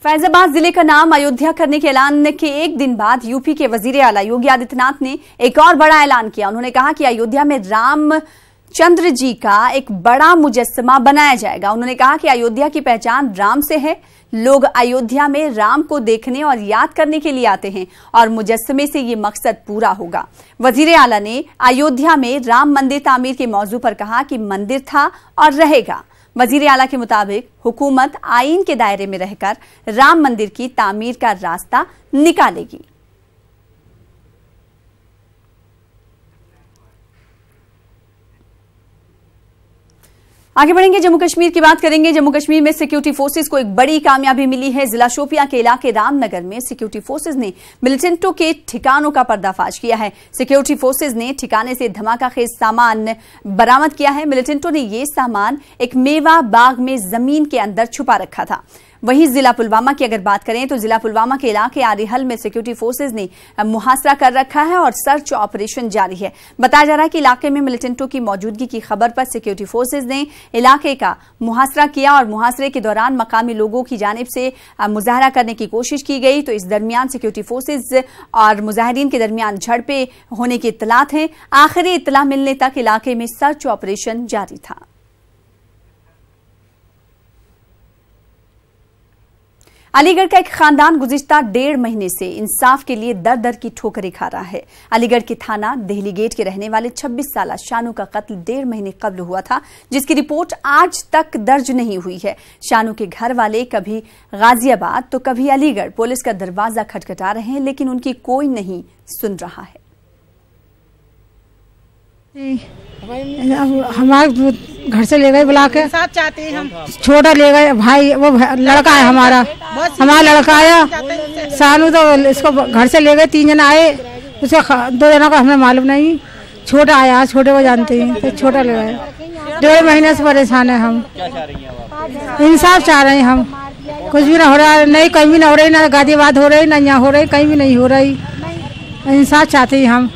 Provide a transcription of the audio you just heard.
फैजाबाद जिले का नाम अयोध्या करने के ऐलान के एक दिन बाद यूपी के वजीर आला योगी आदित्यनाथ ने एक और बड़ा ऐलान किया। उन्होंने कहा कि अयोध्या में रामचंद्र जी का एक बड़ा मुजस्समा बनाया जाएगा। उन्होंने कहा कि अयोध्या की पहचान राम से है। लोग अयोध्या में राम को देखने और याद करने के लिए आते हैं और मुजस्समे से ये मकसद पूरा होगा। वजीर आला ने अयोध्या में राम मंदिर तामीर के मौजू पर कहा कि मंदिर था और रहेगा। वजीर आला के मुताबिक हुकूमत आईन के दायरे में रहकर राम मंदिर की तामीर का रास्ता निकालेगी। आगे बढ़ेंगे, जम्मू कश्मीर की बात करेंगे। जम्मू कश्मीर में सिक्योरिटी फोर्सेस को एक बड़ी कामयाबी मिली है। जिला शोपियां के इलाके रामनगर में सिक्योरिटी फोर्सेस ने मिलिटेंटों के ठिकानों का पर्दाफाश किया है। सिक्योरिटी फोर्सेस ने ठिकाने से धमाकाखेज सामान बरामद किया है। मिलिटेंटों ने यह सामान एक मेवा बाग में जमीन के अंदर छुपा रखा था। वहीं जिला पुलवामा की अगर बात करें तो जिला पुलवामा के इलाके आरिहल में सिक्योरिटी फोर्सेज ने मुहासरा कर रखा है और सर्च ऑपरेशन जारी है। बताया जा रहा है कि इलाके में मिलिटेंटों की मौजूदगी की खबर पर सिक्योरिटी फोर्सेज ने इलाके का मुहासरा किया और मुहासरे के दौरान मकामी लोगों की जानिब से मुजाहरा करने की कोशिश की गई। तो इस दरमियान सिक्योरिटी फोर्सेज और मुजाहिरीन के दरमियान झड़पें होने की इत्तलात है। आखिरी इत्तला मिलने तक इलाके में सर्च ऑपरेशन जारी था। अलीगढ़ का एक खानदान गुज़िश्ता 1.5 महीने से इंसाफ के लिए दर दर की ठोकरें खा रहा है। अलीगढ़ के थाना देहली गेट के रहने वाले 26 साला शानू का कत्ल 1.5 महीने कब्ल हुआ था, जिसकी रिपोर्ट आज तक दर्ज नहीं हुई है। शानू के घर वाले कभी गाजियाबाद तो कभी अलीगढ़ पुलिस का दरवाजा खटखटा रहे हैं, लेकिन उनकी कोई नहीं सुन रहा है। हमारे घर से ले गए बुला के, साथ चाहते हैं हम। छोटा ले गए भाई, वो लड़का है हमारा लड़का आया सानू, तो इसको घर से ले गए। 3 जन आए, उसको 2 जनों का हमें मालूम नहीं। छोटा आया, छोटे को जानते हैं, तो छोटा ले गए। 1.5 महीने से परेशान है हम। इंसाफ चाह रहे हैं हम। कुछ भी ना हो रहा है, नहीं कहीं भी ना हो रही, ना गाजियाबाद हो रही, ना यहाँ हो रही, कहीं भी नहीं हो रही। इंसाफ चाहते हैं हम।